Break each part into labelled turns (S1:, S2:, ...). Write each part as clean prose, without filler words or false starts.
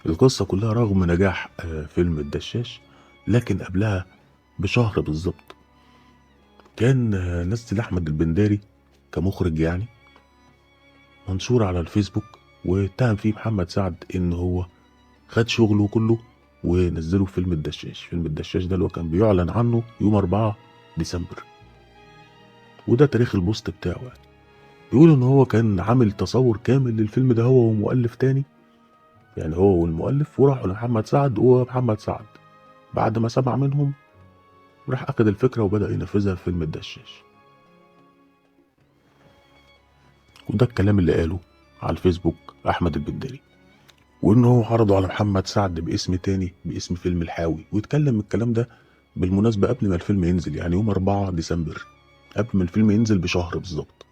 S1: القصة كلها رغم نجاح فيلم الدشاش، لكن قبلها بشهر بالظبط كان نزل أحمد البنداري كمخرج يعني منشور على الفيسبوك، واتهم فيه محمد سعد إن هو خد شغله كله ونزله في فيلم الدشاش. فيلم الدشاش ده اللي هو كان بيعلن عنه يوم 4 ديسمبر، وده تاريخ البوست بتاعه يعني. بيقول إن هو كان عامل تصور كامل للفيلم ده هو ومؤلف تاني، يعني هو والمؤلف، وراحوا لمحمد سعد، ومحمد سعد بعد ما سمع منهم راح أخد الفكرة وبدأ ينفذها في فيلم الدشاش. وده الكلام اللي قاله على الفيسبوك أحمد البنداري، وإن هو عرضه على محمد سعد باسم تاني، باسم فيلم الحاوي. واتكلم الكلام ده بالمناسبة قبل ما الفيلم ينزل، يعني يوم 4 ديسمبر، قبل ما الفيلم ينزل بشهر بالظبط.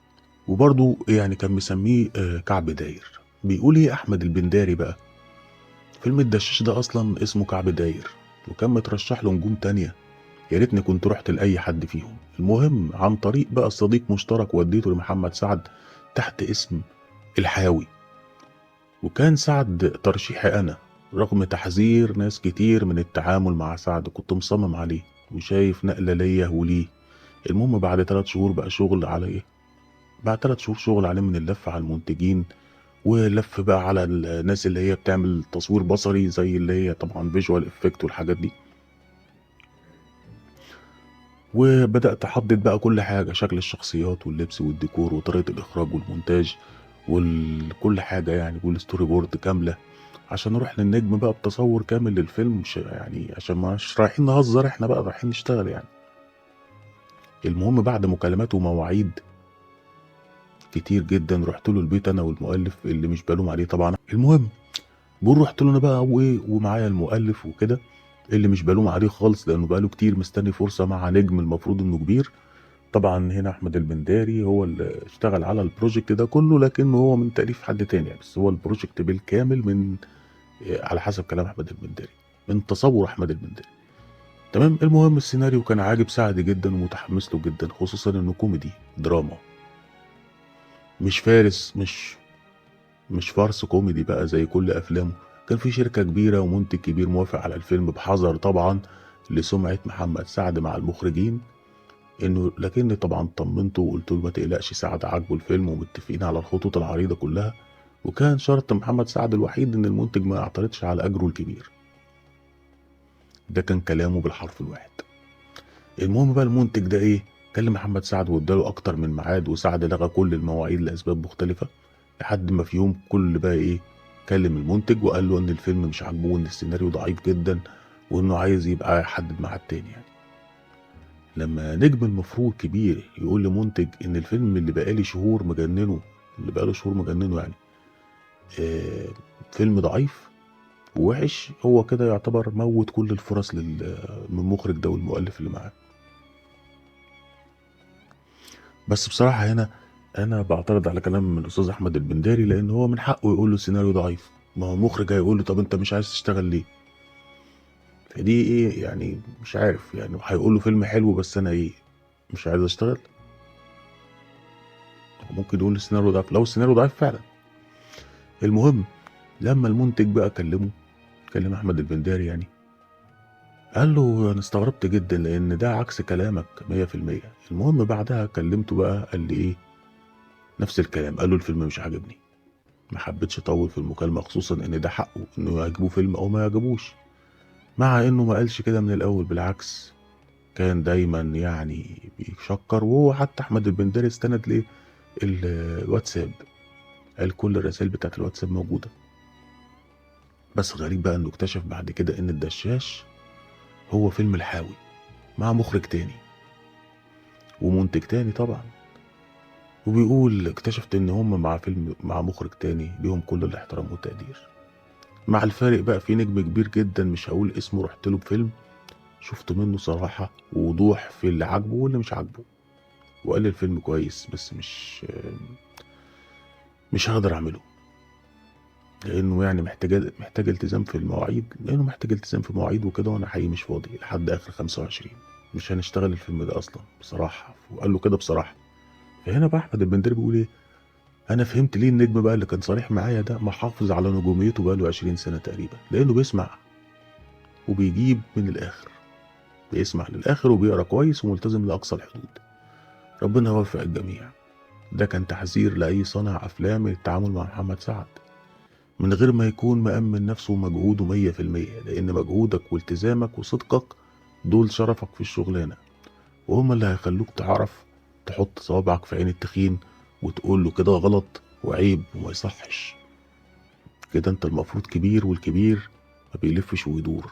S1: وبرضه يعني كان مسميه كعب داير. بيقول ايه أحمد البنداري بقى؟ فيلم الدشاش ده أصلا اسمه كعب داير، وكان مترشح له نجوم تانية، يا ريتني كنت رحت لأي حد فيهم. المهم عن طريق بقى صديق مشترك وديته لمحمد سعد تحت اسم الحاوي. وكان سعد ترشيحي أنا، رغم تحذير ناس كتير من التعامل مع سعد كنت مصمم عليه وشايف نقلة ليا وليه. المهم بعد 3 شهور بقى شغل على ايه، بعد 3 شهور شغل عليه من اللف على المنتجين، ولف بقى على الناس اللي هي بتعمل تصوير بصري زي اللي هي طبعا فيجوال افكت والحاجات دي. وبدأت أحدد بقى كل حاجة، شكل الشخصيات واللبس والديكور وطريقة الإخراج والمونتاج وكل حاجة يعني، والستوري بورد كاملة عشان نروح للنجم بقى بتصور كامل للفيلم. مش يعني عشان مش رايحين نهزر، احنا بقى رايحين نشتغل يعني. المهم بعد مكالمات ومواعيد كتير جدا رحت له البيت انا والمؤلف اللي مش بلوم عليه طبعا. المهم بقول رحت له انا بقى وايه، ومعايا المؤلف وكده اللي مش بلوم عليه خالص لانه بقاله كتير مستني فرصة مع نجم المفروض انه كبير. طبعا هنا احمد البنداري هو اللي اشتغل على البروجكت ده كله، لكنه هو من تأليف حد تاني يعني، بس هو البروجكت بالكامل من على حسب كلام احمد البنداري، من تصور احمد البنداري. تمام. المهم السيناريو كان عاجب سعد جدا ومتحمس له جدا، خصوصا انه كوميدي دراما، مش فارس، مش فارس كوميدي بقى زي كل افلامه. كان في شركة كبيرة ومنتج كبير موافق على الفيلم بحذر طبعا لسمعة محمد سعد مع المخرجين، انه لكني طبعا طمنته وقلت له ما تقلقش، سعد عاجبه الفيلم ومتفقين على الخطوط العريضة كلها. وكان شرط محمد سعد الوحيد ان المنتج ما يعترضش على اجره الكبير. ده كان كلامه بالحرف الواحد. المهم بقى المنتج ده ايه، كلم محمد سعد واداله اكتر من ميعاد، وسعد لغى كل المواعيد لاسباب مختلفة، لحد ما في يوم كل بقى ايه كلم المنتج وقال له ان الفيلم مش عاجبه وان السيناريو ضعيف جدا وانه عايز يبقى يحدد ميعاد تاني يعني. لما نجم المفروض كبير يقول لمنتج ان الفيلم اللي بقالي شهور مجننه، اللي بقاله شهور مجننه يعني آه فيلم ضعيف ووحش، هو كده يعتبر موت كل الفرص من المخرج ده والمؤلف اللي معاه. بس بصراحة هنا انا بعترض على كلام الاستاذ احمد البنداري، لان هو من حقه يقول له السيناريو ضعيف، ما هو المخرج هيقول له طب انت مش عايز تشتغل ليه؟ فدي ايه يعني، مش عارف يعني، هيقول له فيلم حلو بس انا ايه مش عايز اشتغل. ممكن يقول السيناريو ضعيف لو السيناريو ضعيف فعلا. المهم لما المنتج بقى كلم احمد البنداري يعني، قال له انا استغربت جدا لان ده عكس كلامك 100%. المهم بعدها كلمته بقى قال لي ايه نفس الكلام، قال له الفيلم مش عاجبني. ما حبيتش اطول في المكالمه، خصوصا ان ده حقه انه يعجبه فيلم او ما يعجبوش، مع انه ما قالش كده من الاول، بالعكس كان دايما يعني بيشكر. وهو حتى احمد البنداري استند ليه الواتساب، قال كل الرسائل بتاعت الواتساب موجوده. بس غريب بقى انه اكتشف بعد كده ان الدشاش هو فيلم الحاوي مع مخرج تاني ومنتج تاني طبعا. وبيقول اكتشفت ان هم مع فيلم مع مخرج تاني ليهم كل الاحترام والتقدير. مع الفارق بقى في نجم كبير جدا مش هقول اسمه رحت له بفيلم شفت منه صراحة ووضوح في اللي عاجبه واللي مش عاجبه، وقال لي الفيلم كويس بس مش هقدر اعمله، لانه يعني محتاج التزام في المواعيد، لانه محتاج التزام في مواعيد وكده، وانا حقيقي مش فاضي لحد اخر 25، مش هنشتغل الفيلم ده اصلا بصراحة. وقال له كده بصراحة. فهنا بقى احمد البندري بيقول ايه، انا فهمت ليه النجم بقى اللي كان صريح معايا ده محافظ على نجوميته بقاله 20 سنة تقريبا، لانه بيسمع وبيجيب من الاخر، بيسمع للاخر وبيقرا كويس وملتزم لاقصى الحدود. ربنا يوفق الجميع. ده كان تحذير لاي صانع افلام من التعامل مع محمد سعد من غير ما يكون مأمن نفسه ومجهوده 100%، لان مجهودك والتزامك وصدقك دول شرفك في الشغلانة، وهما اللي هيخلوك تعرف تحط صوابعك في عين التخين وتقول له كده غلط وعيب وما يصحش كده، انت المفروض كبير، والكبير ما بيلفش ويدور.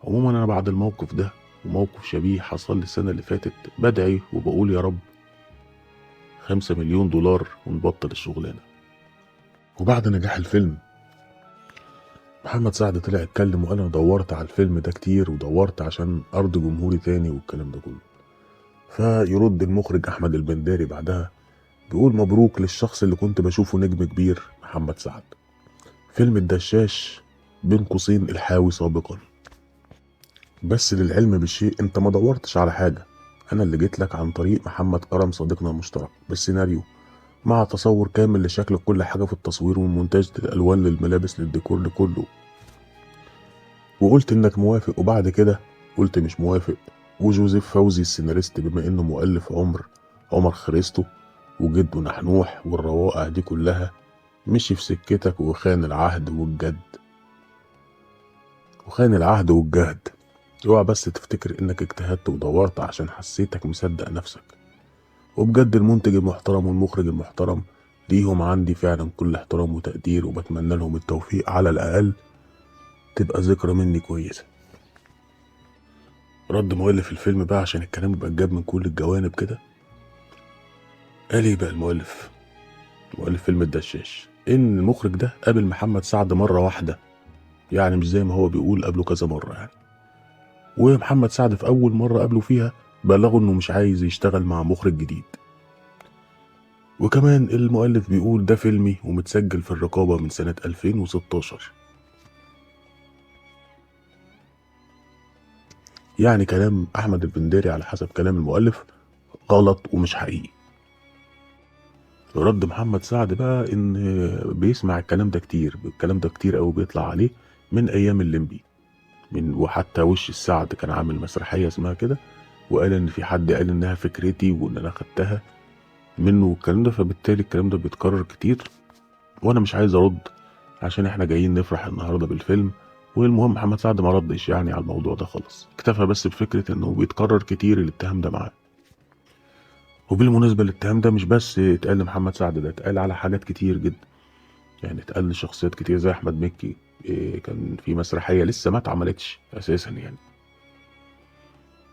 S1: عموما انا بعد الموقف ده وموقف شبيه حصل لي السنة اللي فاتت بدعي وبقول يا رب 5 مليون دولار ونبطل الشغلانة. وبعد نجاح الفيلم محمد سعد طلع اتكلم وقال انا دورت على الفيلم ده كتير ودورت عشان ارضي جمهوري تاني والكلام ده كله. فيرد المخرج احمد البنداري بعدها بيقول مبروك للشخص اللي كنت بشوفه نجم كبير محمد سعد. فيلم الدشاش بين قوسين الحاوي سابقا. بس للعلم بالشيء انت ما دورتش على حاجة، انا اللي جيت لك عن طريق محمد كرم صديقنا المشترك بالسيناريو مع تصور كامل لشكل كل حاجة في التصوير والمونتاج، الالوان للملابس للديكور لكله، وقلت انك موافق. وبعد كده قلت مش موافق، وجوزيف فوزي السيناريست بما انه مؤلف عمر خريستو وجده نحنوح والروائع دي كلها مشي في سكتك وخان العهد والجد وخان العهد والجهد. اوعى بس تفتكر انك اجتهدت ودورت عشان حسيتك مصدق نفسك. وبجد المنتج المحترم والمخرج المحترم ليهم عندي فعلا كل احترام وتقدير، وبتمنى لهم التوفيق، على الاقل تبقى ذكرى مني كويسة. رد مؤلف الفيلم بقى عشان الكلام يبقى جاب من كل الجوانب كده. قال ايه بقى مؤلف فيلم الدشاش؟ ان المخرج ده قابل محمد سعد مرة واحدة، يعني مش زي ما هو بيقول قابله كذا مرة يعني. ومحمد سعد في اول مرة قابله فيها بلغه انه مش عايز يشتغل مع مخرج جديد. وكمان المؤلف بيقول ده فيلمي ومتسجل في الرقابة من سنة 2016. يعني كلام احمد البنداري على حسب كلام المؤلف غلط ومش حقيقي. رد محمد سعد بقى ان بيسمع الكلام ده كتير، الكلام ده كتير قوي بيطلع عليه من ايام الليمبي، وحتى وش السعد كان عامل مسرحية اسمها كده، وقال ان في حد قال انها فكرتي وان انا خدتها منه والكلام ده، فبالتالي الكلام ده بيتكرر كتير. وانا مش عايز ارد عشان احنا جايين نفرح النهارده بالفيلم. والمهم محمد سعد ما ردش يعني على الموضوع ده خالص، اكتفى بس بفكرة انه بيتكرر كتير الاتهام ده معاه. وبالمناسبة الاتهام ده مش بس اتقال لمحمد سعد، ده اتقال على حاجات كتير جدا، يعني اتقال لشخصيات كتير زي احمد مكي. كان في مسرحية لسه ما اتعملتش اساسا يعني،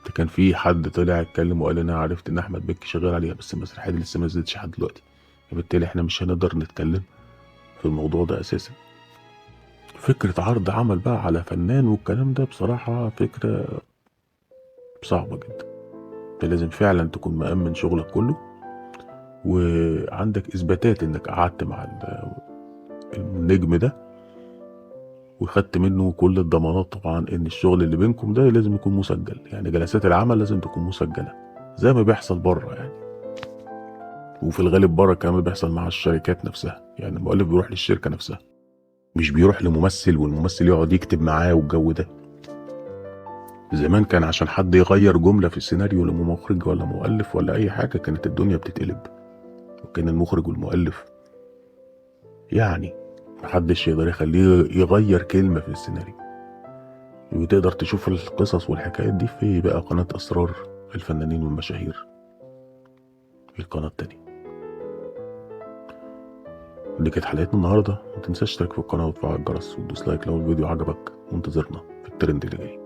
S1: ده كان في حد طلع اتكلم وقال انا عرفت ان احمد مكي شغال عليها بس المسرحية دي لسه ما نزلتش لحد دلوقتي، فبالتالي احنا مش هنقدر نتكلم في الموضوع ده اساسا. فكرة عرض عمل بقى على فنان والكلام ده بصراحة فكرة صعبة جدا. انت لازم فعلا تكون مأمن شغلك كله وعندك اثباتات انك قعدت مع النجم ده وخدت منه كل الضمانات، طبعا ان الشغل اللي بينكم ده لازم يكون مسجل، يعني جلسات العمل لازم تكون مسجلة زي ما بيحصل بره يعني. وفي الغالب بره كمان بيحصل مع الشركات نفسها، يعني المؤلف بيروح للشركة نفسها مش بيروح لممثل والممثل يقعد يكتب معاه والجو ده. زمان كان عشان حد يغير جملة في السيناريو لمخرج ولا مؤلف ولا اي حاجة كانت الدنيا بتتقلب، وكان المخرج والمؤلف يعني محدش يقدر يخليه يغير كلمة في السيناريو. وتقدر تشوف القصص والحكايات دي في بقى قناة أسرار الفنانين والمشاهير في القناة التانية. دي كانت حلقتنا النهاردة، متنساش تشترك في القناة وتفعل الجرس وتدوس لايك لو الفيديو عجبك، وانتظرنا في الترند اللي جاي.